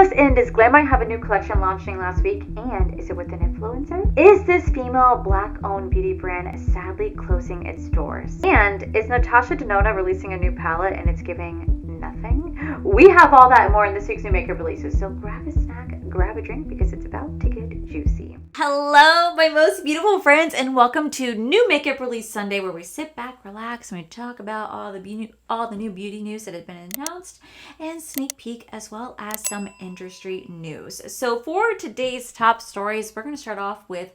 us in, does Glamlight have a new collection launching last week? And is it with an influencer? Is this female black-owned beauty brand sadly closing its doors? And is Natasha Denona releasing a new palette and it's giving nothing? We have all that and more in this week's new makeup releases. So grab a snack, grab a drink, because it's about to get juicy. Hello, my most beautiful friends, and welcome to New Makeup Release Sunday, where we sit back, relax, and we talk about all the new beauty news that has been announced, and sneak peek as well as some industry news. So for today's top stories, we're going to start off with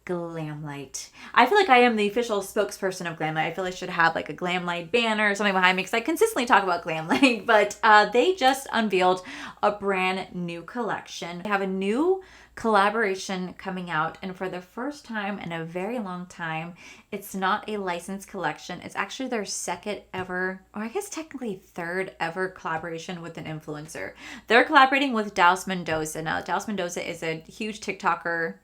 Glamlight. I feel like I am the official spokesperson of Glamlight. I feel like I should have like a Glamlight banner or something behind me because I consistently talk about Glamlight, but they just unveiled a brand new collection. They have a new collaboration coming out, and for the first time in a very long time, it's not a licensed collection. It's actually their second ever, or I guess technically third ever collaboration with an influencer. They're collaborating with Dallas Mendoza. Now, Dallas Mendoza is a huge TikToker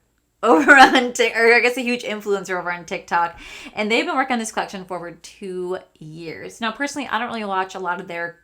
over on or I guess a huge influencer over on TikTok, and they've been working on this collection for over 2 years. Now, personally, I don't really watch a lot of their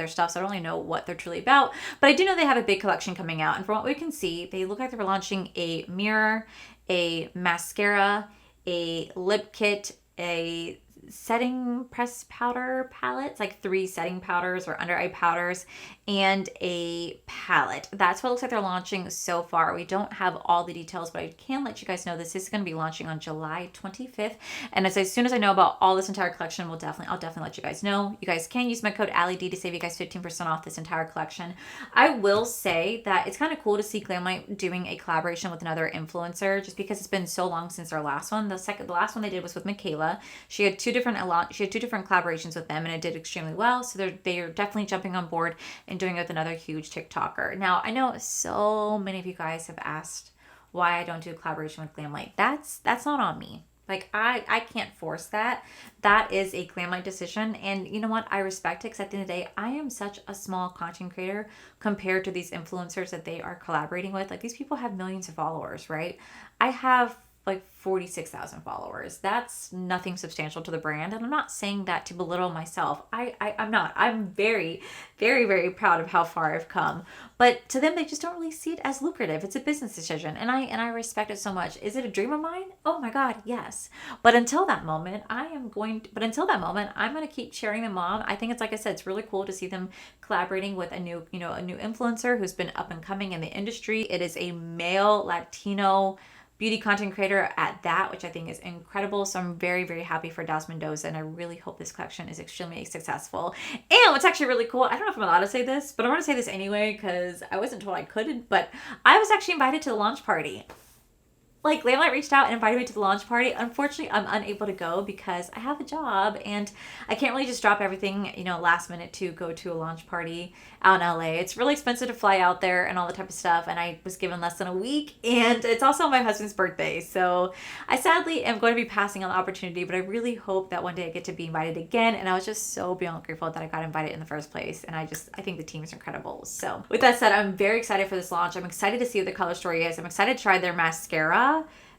stuff, so I don't really know what they're truly about, but I do know they have a big collection coming out, and from what we can see, they look like they're launching a mirror, a mascara, a lip kit, a setting press powder palette. It's like 3 setting powders or under eye powders and a palette. That's what it looks like they're launching so far. We don't have all the details, but I can let you guys know this is going to be launching on July 25th. And as soon as I know about all this entire collection, I'll definitely let you guys know. You guys can use my code Allie to save you guys 15% off this entire collection. I will say that it's kind of cool to see Glamlight doing a collaboration with another influencer, just because it's been so long since their last one. The last one they did was with Michaela. She had two different collaborations with them, and it did extremely well. So they are definitely jumping on board and doing it with another huge TikToker. Now, I know so many of you guys have asked why I don't do a collaboration with Glamlight. That's not on me. Like, I can't force that. That is a Glamlight decision. And you know what? I respect it, because at the end of the day, I am such a small content creator compared to these influencers that they are collaborating with. Like, these people have millions of followers, right? I have like 46,000 followers. That's nothing substantial to the brand. And I'm not saying that to belittle myself. I'm not. I'm very, very, very proud of how far I've come. But to them, they just don't really see it as lucrative. It's a business decision. And I respect it so much. Is it a dream of mine? Oh my God, yes. But until that moment, I'm going to keep cheering them on. I think it's, like I said, it's really cool to see them collaborating with a new influencer who's been up and coming in the industry. It is a male Latino beauty content creator at that, which I think is incredible. So I'm very, very happy for Dallas Mendoza, and I really hope this collection is extremely successful. And what's actually really cool, I don't know if I'm allowed to say this, but I'm going to say this anyway because I wasn't told I couldn't, but I was actually invited to the launch party. Like, Glamlight reached out and invited me to the launch party. Unfortunately, I'm unable to go because I have a job and I can't really just drop everything, last minute to go to a launch party out in LA. It's really expensive to fly out there and all the type of stuff. And I was given less than a week, and it's also my husband's birthday. So I sadly am going to be passing on the opportunity, but I really hope that one day I get to be invited again. And I was just so beyond grateful that I got invited in the first place. And I think the team is incredible. So with that said, I'm very excited for this launch. I'm excited to see what the color story is. I'm excited to try their mascara,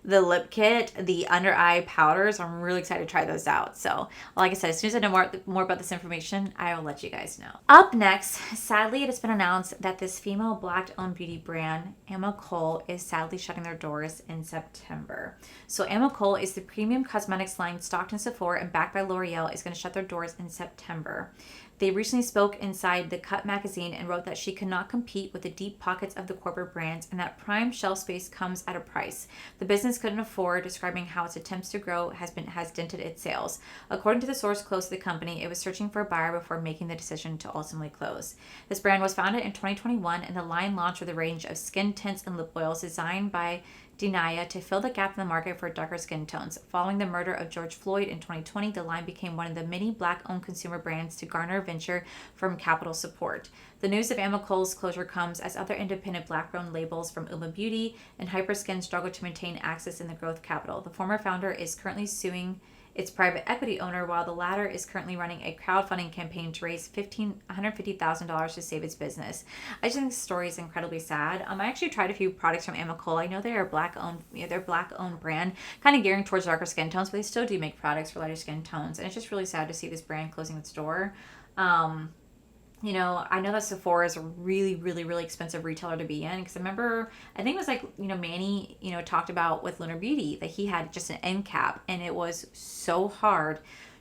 the lip kit, the under eye powders. I'm really excited to try those out. So like I said, as soon as I know more about this information, I will let you guys know. Up next, sadly, it has been announced that this female black-owned beauty brand, Colé, is sadly shutting their doors in September. So Colé is the premium cosmetics line stocked in Sephora and backed by r.e.m, is going to shut their doors in September. They recently spoke inside the Cut magazine and wrote that she cannot compete with the deep pockets of the corporate brands and that prime shelf space comes at a price the business couldn't afford, describing how its attempts to grow has dented its sales. According to the source close to the company, it was searching for a buyer before making the decision to ultimately close. This brand was founded in 2021, and the line launched with a range of skin tints and lip oils designed by Denaya to fill the gap in the market for darker skin tones. Following the murder of George Floyd in 2020, the line became one of the many Black-owned consumer brands to garner venture from capital support. The news of Colé's closure comes as other independent Black-owned labels from Uma Beauty and Hyperskin struggle to maintain access in the growth capital. The former founder is currently suing its private equity owner, while the latter is currently running a crowdfunding campaign to raise $150,000 to save its business. I just think this story is incredibly sad. I actually tried a few products from Colé. I know they are they're Black-owned brand, kind of gearing towards darker skin tones, but they still do make products for lighter skin tones. And it's just really sad to see this brand closing its door. you know, I know that Sephora is a really, really, really expensive retailer to be in, because I remember, I think it was like, you know, Manny, you know, talked about with Lunar Beauty that he had just an end cap, and it was so hard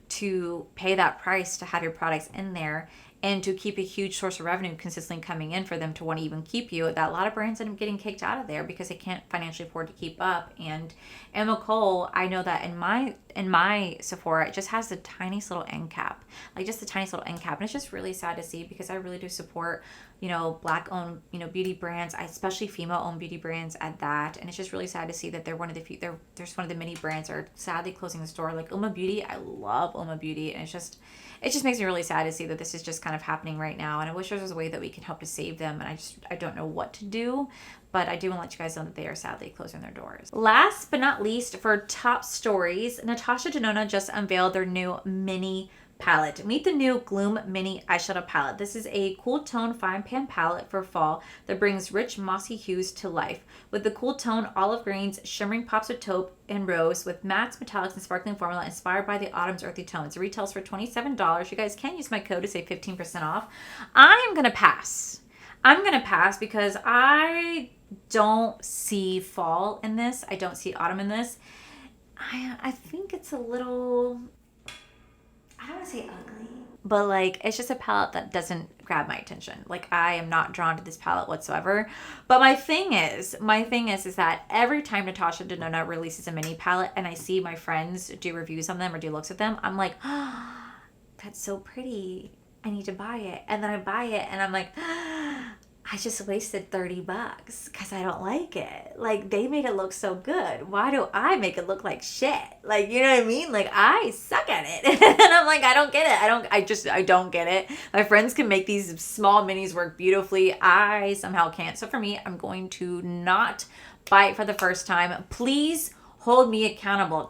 to pay that price to have your products in there and to keep a huge source of revenue consistently coming in for them to want to even keep you, that a lot of brands end up getting kicked out of there because they can't financially afford to keep up. And Nicole, I know that in my Sephora, it just has the tiniest little end cap, like just the tiniest little end cap, and it's just really sad to see, because I really do support, you know, Black owned, you know, beauty brands, especially female owned beauty brands at that. And it's just really sad to see that they're one of the few, there's one of the many brands that are sadly closing the store. Like Uma Beauty, I love Uma Beauty, and it just makes me really sad to see that this is just kind of happening right now. And I wish there was a way that we can help to save them. And I don't know what to do, but I do want to let you guys know that they are sadly closing their doors. Last but not least, for top stories, Natasha Denona just unveiled their new mini palette. Meet the new Gloom Mini Eyeshadow Palette. This is a cool tone fine pan palette for fall that brings rich mossy hues to life. With the cool tone olive greens, shimmering pops of taupe and rose, with mattes, metallics, and sparkling formula inspired by the autumn's earthy tones. It retails for $27. You guys can use my code to save 15% off. I am going to pass. I'm going to pass because I don't see fall in this. I don't see autumn in this. I think it's a little, I don't want to say ugly, but like, it's just a palette that doesn't grab my attention. Like, I am not drawn to this palette whatsoever. But my thing is that every time Natasha Denona releases a mini palette and I see my friends do reviews on them or do looks at them, I'm like, oh, that's so pretty. I need to buy it. And then I buy it and I'm like, I just wasted $30 because I don't like it. Like, they made it look so good. Why do I make it look like shit? Like, you know what I mean? Like, I suck at it. And I'm like, I don't get it. I don't get it. My friends can make these small minis work beautifully. I somehow can't. So for me, I'm going to not buy it for the first time. Please hold me accountable.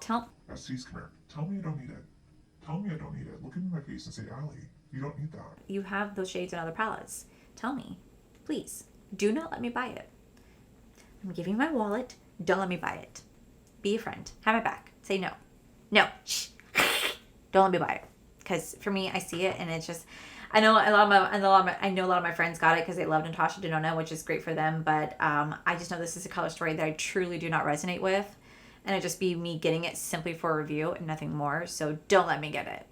Cease, come here. Tell me you don't need it. Tell me I don't need it. Look at me in my face and say, Allie, you don't need that. You have those shades in other palettes. Tell me. Please, do not let me buy it. I'm giving you my wallet. Don't let me buy it. Be a friend. Have my back. Say no. No. Shh. Don't let me buy it. Because for me, I see it and it's just, I know a lot of my friends got it because they love Natasha Denona, which is great for them. But I just know this is a color story that I truly do not resonate with, and it just be me getting it simply for a review and nothing more. So don't let me get it.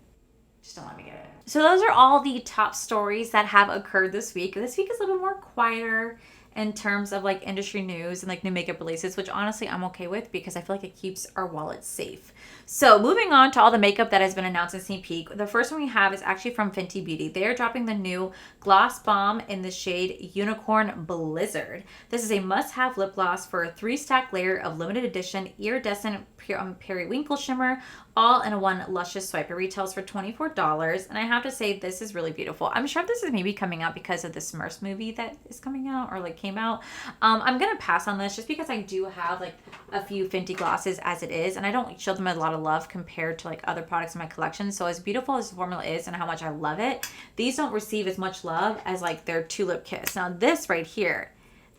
Just don't let me get it. So those are all the top stories that have occurred this week. This week is a little bit more quieter in terms of like industry news and like new makeup releases, which honestly I'm okay with because I feel like it keeps our wallets safe. So moving on to all the makeup that has been announced in sneak peek. The first one we have is actually from Fenty Beauty. They are dropping the new gloss balm in the shade Unicorn Blizzard. This is a must-have lip gloss for a 3-stack layer of limited edition iridescent periwinkle shimmer, all in a one luscious swipe. It retails for $24, and I have to say this is really beautiful. I'm sure this is maybe coming out because of the Smurfs movie that is coming out or like came out. I'm gonna pass on this just because I do have like a few Fenty glosses as it is, and I don't show them a lot of love compared to like other products in my collection. So as beautiful as the formula is and how much I love it, these don't receive as much love as like their Tulip Kiss. Now this right here,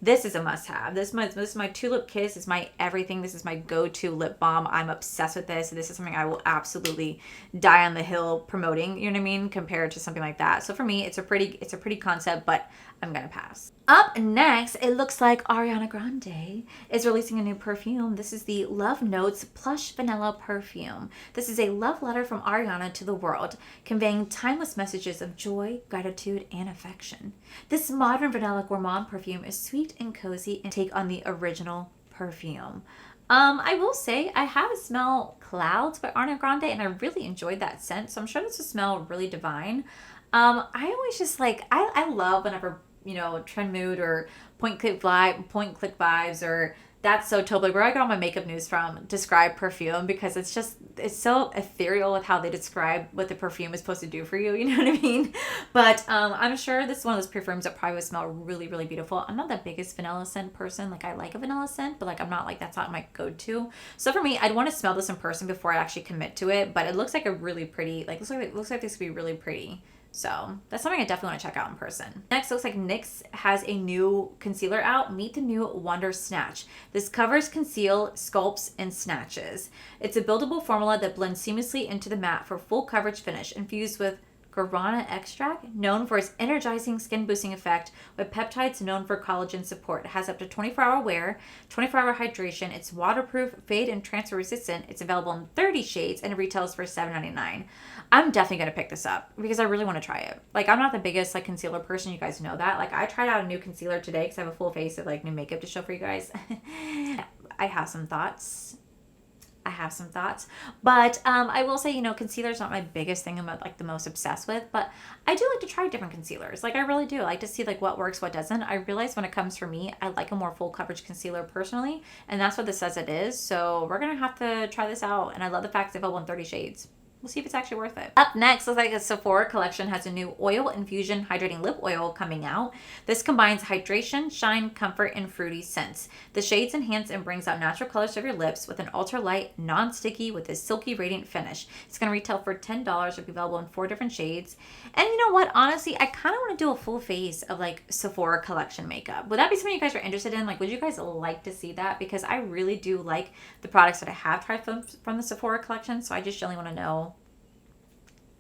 this is a must-have. This is my Tulip Kiss. It's my everything. This is my go-to lip balm. I'm obsessed with this. This is something I will absolutely die on the hill promoting, you know what I mean, compared to something like that. So for me, it's a pretty concept, but I'm gonna pass. Up next, it looks like Ariana Grande is releasing a new perfume. This is the Love Notes Plush Vanilla Perfume. This is a love letter from Ariana to the world, conveying timeless messages of joy, gratitude, and affection. This modern vanilla gourmand perfume is sweet and cozy and take on the original perfume. I will say I have smelled Clouds by Ariana Grande, and I really enjoyed that scent, so I'm sure this will smell really divine. I always just like, I love whenever, you know, Trend Mood or Point Click Vibes or That's So Taupe, like where I get all my makeup news from, describe perfume, because it's so ethereal with how they describe what the perfume is supposed to do for you, you know what I mean? But I'm sure this is one of those perfumes that probably would smell really, really beautiful. I'm not the biggest vanilla scent person. Like, I like a vanilla scent, but like I'm not like, that's not my go-to. So for me, I'd want to smell this in person before I actually commit to it, but it looks like a really pretty, like looks like this could be really pretty. So that's something I definitely want to check out in person. Next, looks like NYX has a new concealer out. Meet the new Wonder Snatch. This covers, conceal, sculpts, and snatches. It's a buildable formula that blends seamlessly into the matte for full coverage finish, infused with guarana extract, known for its energizing skin boosting effect, with peptides known for collagen support. It has up to 24-hour wear, 24-hour hydration. It's waterproof, fade, and transfer resistant. It's available in 30 shades and it retails for $7.99. I'm definitely going to pick this up because I really want to try it. Like, I'm not the biggest like concealer person. You guys know that. Like, I tried out a new concealer today because I have a full face of like new makeup to show for you guys. I have some thoughts. But I will say, concealer is not my biggest thing I'm like the most obsessed with, but I do like to try different concealers. Like, I really do. I like to see like what works, what doesn't. I realize when it comes for me, I like a more full coverage concealer personally, and that's what this says it is. So we're going to have to try this out, and I love the fact it's available in 30 shades. We'll see if it's actually worth it. Up next, looks like a Sephora collection has a new oil infusion hydrating lip oil coming out. This combines hydration, shine, comfort, and fruity scents. The shades enhance and brings out natural colors of your lips with an ultra light, non-sticky with a silky radiant finish. It's going to retail for $10. It'll be available in 4 different shades. And you know what? Honestly, I kind of want to do a full face of like Sephora collection makeup. Would that be something you guys are interested in? Like, would you guys like to see that? Because I really do like the products that I have tried from the Sephora collection. So I just really want to know,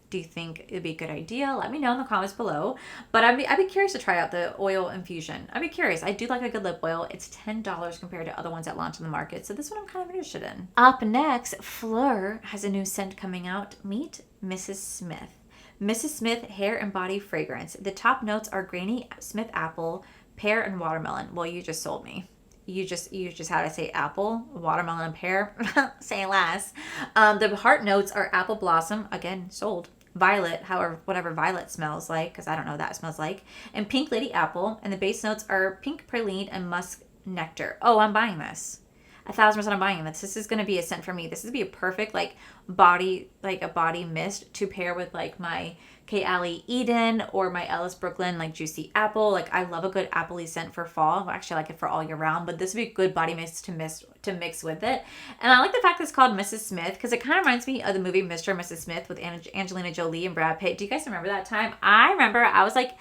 do you think it'd be a good idea? Let me know in the comments below. But I'd be curious to try out the oil infusion. I'd be curious. I do like a good lip oil. It's $10 compared to other ones that launch on the market. So this one I'm kind of interested in. Up next, Phlur has a new scent coming out. Meet Mrs. Smith. Mrs. Smith hair and body fragrance. The top notes are Granny Smith apple, pear, and watermelon. Well, you just sold me. You just had to say apple, watermelon, and pear. Say less. The heart notes are apple blossom. Again, sold. Violet, whatever violet smells like, because I don't know what that smells like, and pink lady apple, and the base notes are pink praline and musk nectar. Oh, I'm buying this. 1,000% I'm buying this. This is going to be a scent for me. This is going to be a perfect a body mist to pair with like my Allie Eden or my Ellis Brooklyn like juicy apple. Like, I love a good appley scent for fall. Well, actually, I like it for all year round, but this would be a good body mist to mix with it. And I like the fact that it's called Mrs. Smith because it kind of reminds me of the movie Mr. and Mrs. Smith with Angelina Jolie and Brad Pitt. Do you guys remember that time? I remember I was like,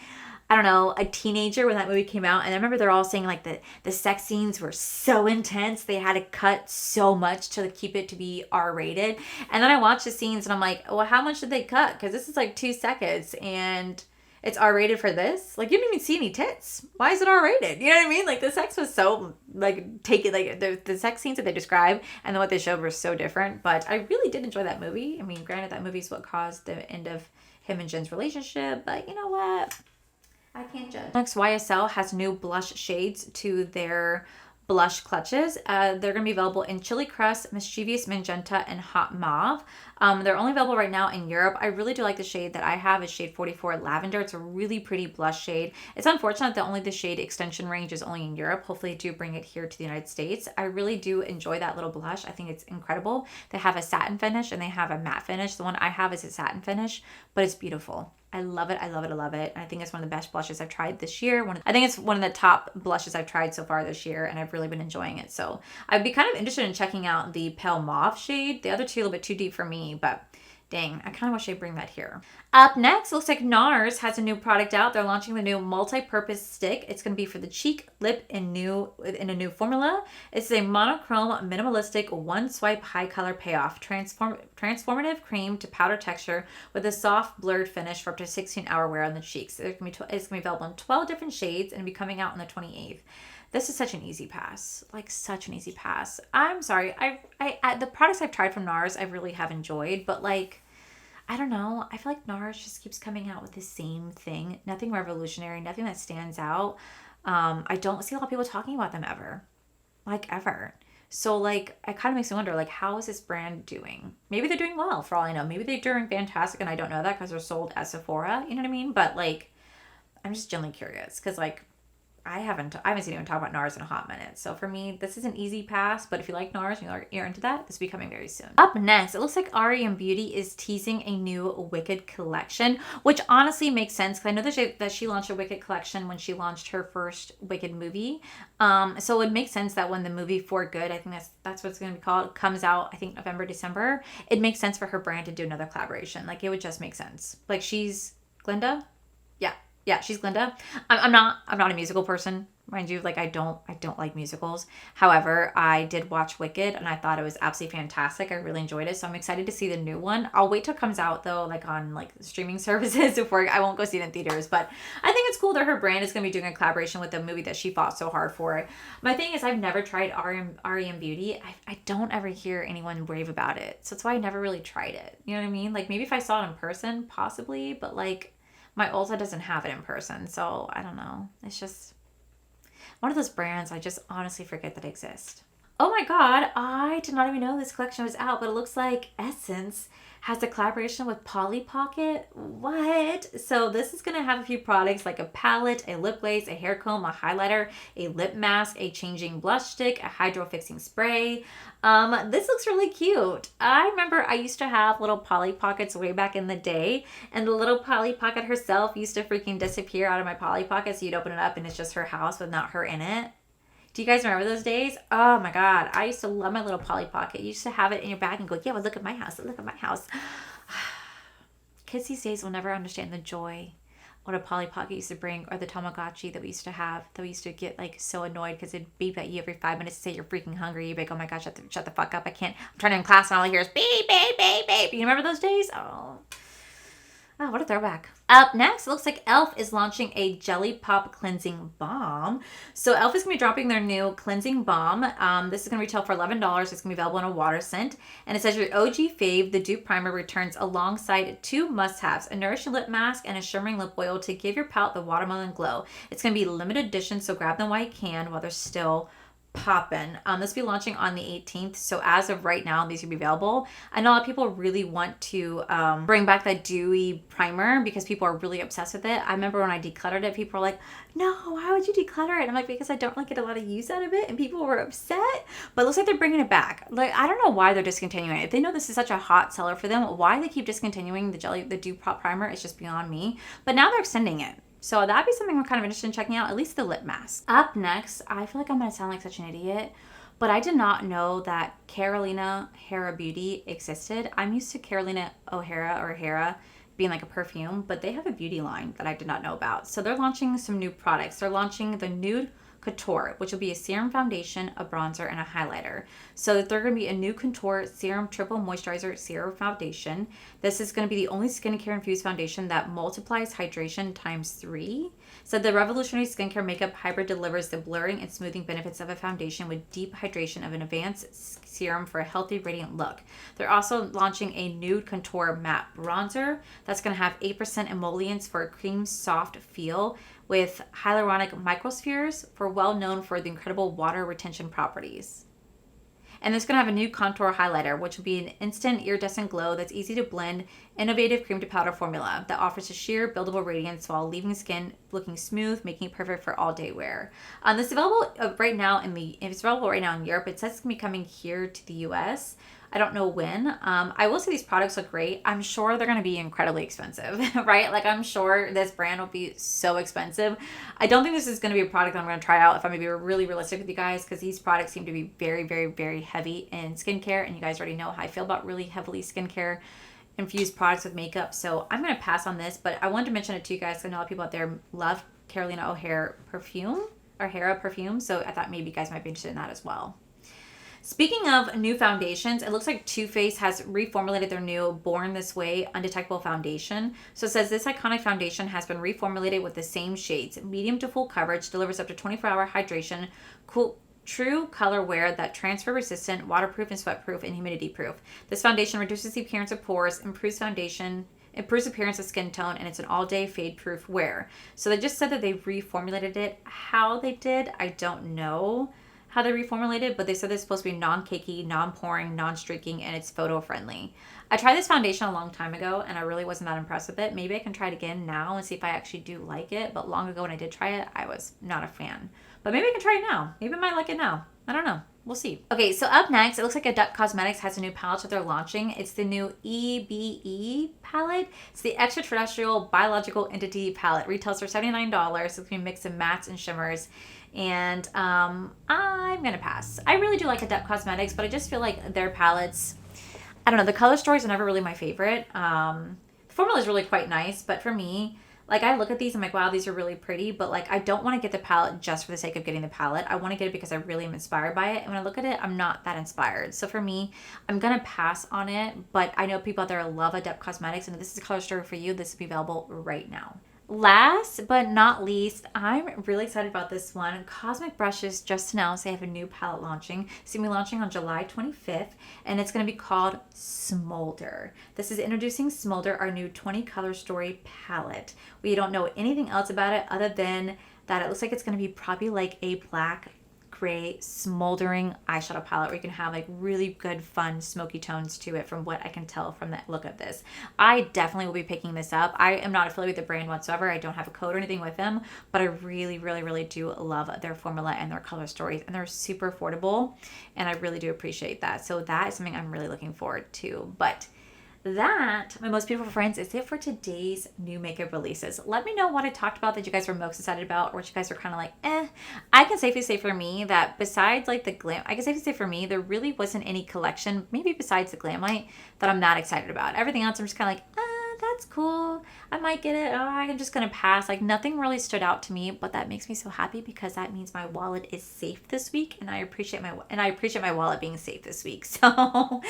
I don't know, a teenager when that movie came out. And I remember they're all saying like the sex scenes were so intense. They had to cut so much to keep it to be R-rated. And then I watched the scenes and I'm like, well, how much did they cut? Because this is like 2 seconds and it's R-rated for this. Like, you didn't even see any tits. Why is it R-rated? You know what I mean? Like, the sex was so the sex scenes that they describe and then what they showed were so different. But I really did enjoy that movie. I mean, granted, that movie's what caused the end of him and Jen's relationship. But you know what? I can't judge. Next, YSL has new blush shades to their blush clutches. They're going to be available in Chili Crust, Mischievous Magenta, and Hot Mauve. They're only available right now in Europe. I really do like the shade that I have. It's shade 44 Lavender. It's a really pretty blush shade. It's unfortunate that only the shade extension range is only in Europe. Hopefully, they do bring it here to the United States. I really do enjoy that little blush. I think it's incredible. They have a satin finish and they have a matte finish. The one I have is a satin finish, but it's beautiful. I love it. I love it. I love it. And I think it's one of the best blushes I've tried this year. I think it's one of the top blushes I've tried so far this year, and I've really been enjoying it. So I'd be kind of interested in checking out the Pale Mauve shade. The other two are a little bit too deep for me, but dang, I kind of wish they'd bring that here. Up next, looks like Nars has a new product out. They're launching the new multi-purpose stick. It's going to be for the cheek, lip, and in a new formula. It's a monochrome, minimalistic, one-swipe high-color payoff. Transformative cream to powder texture with a soft, blurred finish for up to 16-hour wear on the cheeks. It's going to be available in 12 different shades and be coming out on the 28th. This is such an easy pass. Like, such an easy pass. I'm sorry. The products I've tried from Nars, I really have enjoyed. But, like, I don't know. I feel like Nars just keeps coming out with the same thing. Nothing revolutionary. Nothing that stands out. I don't see a lot of people talking about them ever. Like, ever. So, like, it kind of makes me wonder, like, how is this brand doing? Maybe they're doing well, for all I know. Maybe they're doing fantastic, and I don't know that because they're sold at Sephora. You know what I mean? But, like, I'm just genuinely curious because, like, I haven't seen anyone talk about Nars in a hot minute. So for me, this is an easy pass. But if you like Nars and you're into that, this will be coming very soon. Up next, it looks like r.e.m. Beauty is teasing a new Wicked collection, which honestly makes sense because I know that she launched a Wicked collection when she launched her first Wicked movie. So it would make sense that when the movie For Good, I think that's what it's going to be called, comes out, I think November, December, it makes sense for her brand to do another collaboration. Like, it would just make sense. Like, she's Glinda? Yeah, she's Glinda. I'm not a musical person, Mind you, like I don't like musicals. However, I did watch Wicked and I thought it was absolutely fantastic. I really enjoyed it. So I'm excited to see the new one. I'll wait till it comes out though, like on like streaming services before I won't go see it in theaters. But I think it's cool that her brand is going to be doing a collaboration with a movie that she fought so hard for. My thing is I've never tried r.e.m Beauty. I don't ever hear anyone rave about it. So that's why I never really tried it. You know what I mean? Like maybe if I saw it in person, possibly. But like my Ulta doesn't have it in person. So I don't know. It's just one of those brands I just honestly forget that exist. Oh my god, I did not even know this collection was out, but it looks like Essence has a collaboration with Polly Pocket. What? So this is going to have a few products like a palette, a lip glaze, a hair comb, a highlighter, a lip mask, a changing blush stick, a hydro fixing spray. This looks really cute. I remember I used to have little Polly Pockets way back in the day, and the little Polly Pocket herself used to freaking disappear out of my Polly Pocket, so you'd open it up and it's just her house with not her in it. Do you guys remember those days? Oh my god, I used to love my little Polly Pocket. You used to have it in your bag and go, yeah, well, look at my house, look at my house. Kids these days will never understand the joy what a Polly Pocket used to bring, or the Tamagotchi that we used to have, that we used to get like so annoyed because it'd beep at you every 5 minutes to say you're freaking hungry. You'd be like, oh my gosh, shut the fuck up, I can't, I'm trying to in class and all I hear is beep, beep, beep, beep. You remember those days? Oh, what a throwback. Up next, it looks like e.l.f. is launching a Jelly Pop Cleansing Balm. So e.l.f. is going to be dropping their new cleansing balm. This is going to retail for $11. It's going to be available in a water scent. And it says your OG fave, the Dupe Primer, returns alongside two must-haves, a nourishing lip mask and a shimmering lip oil to give your palette the watermelon glow. It's going to be limited edition, so grab them while you can while they're still poppin'. This will be launching on the 18th. So as of right now, these will be available. I know a lot of people really want to bring back that dewy primer because people are really obsessed with it. I remember when I decluttered it, people were like, no, why would you declutter it? I'm like, because I don't like get a lot of use out of it, and people were upset. But it looks like they're bringing it back. Like, I don't know why they're discontinuing it. If they know this is such a hot seller for them, why they keep discontinuing the Dupe Pop Primer is just beyond me. But now they're extending it. So that'd be something I'm kind of interested in checking out, at least the lip mask. Up next, I feel like I'm going to sound like such an idiot, but I did not know that Carolina Herrera Beauty existed. I'm used to Carolina O'Hara or Herrera being like a perfume, but they have a beauty line that I did not know about. So they're launching some new products. They're launching the Nude Couture, which will be a serum foundation, a bronzer, and a highlighter. So they're going to be a new Couture Serum Triple Moisturizer Serum Foundation. This is going to be the only skincare infused foundation that multiplies hydration times 3. So the revolutionary skincare makeup hybrid delivers the blurring and smoothing benefits of a foundation with deep hydration of an advanced serum for a healthy, radiant look. They're also launching a Nude Contour Matte Bronzer that's going to have 8% emollients for a cream soft feel with hyaluronic microspheres, well known for the incredible water retention properties. And it's going to have a new contour highlighter, which will be an instant iridescent glow that's easy to blend, innovative cream to powder formula that offers a sheer buildable radiance while leaving skin looking smooth, making it perfect for all day wear. This is available right now it's available right now in Europe. It says it's going to be coming here to the US. I don't know when. I will say these products look great. I'm sure they're going to be incredibly expensive, right? Like, I'm sure this brand will be so expensive. I don't think this is going to be a product that I'm going to try out if I'm going to be really realistic with you guys, because these products seem to be very, very, very heavy in skincare. And you guys already know how I feel about really heavily skincare infused products with makeup. So I'm going to pass on this, but I wanted to mention it to you guys because I know a lot of people out there love Carolina O'Hara perfume, or Herrera perfume. So I thought maybe you guys might be interested in that as well. Speaking of new foundations, it looks like Too Faced has reformulated their new Born This Way Undetectable Foundation. So it says this iconic foundation has been reformulated with the same shades. Medium to full coverage, delivers up to 24-hour hydration, cool, true color wear that transfer resistant, waterproof and sweatproof and humidity proof. This foundation reduces the appearance of pores, improves appearance of skin tone, and it's an all-day fade-proof wear. So they just said that they reformulated it. How they did, I don't know how they reformulated, but they said it's supposed to be non-cakey, non-pouring, non-streaking, and it's photo-friendly. I tried this foundation a long time ago, and I really wasn't that impressed with it. Maybe I can try it again now and see if I actually do like it, but long ago when I did try it, I was not a fan. But maybe I can try it now. Maybe I might like it now. I don't know. We'll see. Okay, so up next, it looks like Adept Cosmetics has a new palette that they're launching. It's the new EBE palette. It's the extraterrestrial biological entity palette. Retails for $79. It's going to be a mix of mattes and shimmers. And I'm going to pass. I really do like Adept Cosmetics, but I just feel like their palettes, I don't know, the color stories are never really my favorite. The formula is really quite nice, but for me, Like, I look at these, I'm like, wow, these are really pretty, but like, I don't want to get the palette just for the sake of getting the palette. I want to get it because I really am inspired by it. And when I look at it, I'm not that inspired. So for me, I'm going to pass on it, but I know people out there love Adept Cosmetics, and if this is a color story for you, this will be available right now. Last but not least, I'm really excited about this one. Cosmic Brushes just announced they have a new palette launching. It's going to be launching on July 25th, and it's going to be called Smolder. This is introducing Smolder, our new 20 color story palette. We don't know anything else about it other than that it looks like it's going to be probably like a black, gray, smoldering eyeshadow palette where you can have like really good, fun, smoky tones to it from what I can tell from the look of this. I definitely will be picking this up. I am not affiliated with the brand whatsoever. I don't have a code or anything with them, but I really, really, really do love their formula and their color stories, and they're super affordable, and I really do appreciate that. So that is something I'm really looking forward to. But that, my most beautiful friends, is it for today's new makeup releases. Let me know what I talked about that you guys were most excited about, or what you guys are kind of like, I can safely say for me that besides like the I can safely say for me, there really wasn't any collection, maybe besides the Glamlight, that I'm that excited about. Everything else I'm just kind of like, that's cool. I might get it. I'm just going to pass. Like, nothing really stood out to me, but that makes me so happy because that means my wallet is safe this week, and I appreciate my wallet being safe this week. So,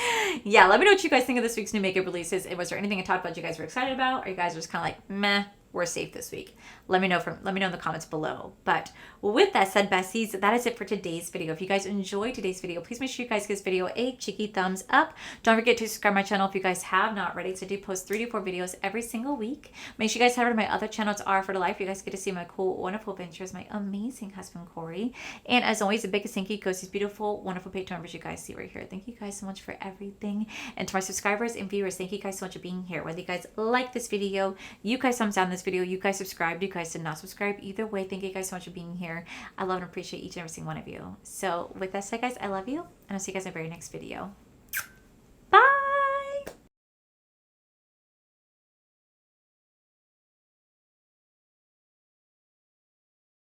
yeah, let me know what you guys think of this week's new makeup releases. And was there anything I talked about you guys were excited about, or you guys are just kind of like, meh, we're safe this week? Let me know in the comments below. But with that said, besties, that is it for today's video. If you guys enjoyed today's video, please make sure you guys give this video a cheeky thumbs up. Don't forget to subscribe to my channel if you guys have not already. So I do post 3 to 4 videos every single week. Make sure you guys head over to my other channel. It's R for the Life. You guys get to see my cool, wonderful adventures, my amazing husband, Corey. And as always, the biggest thank you goes to these beautiful, wonderful Patreon members you guys see right here. Thank you guys so much for everything. And to my subscribers and viewers, thank you guys so much for being here. Whether you guys like this video, you guys thumbs down this video, you guys subscribed, you guys did not subscribe, either way, thank you guys so much for being here. I love and appreciate each and every single one of you. So with that said, guys, I love you, and I'll see you guys in the very next video.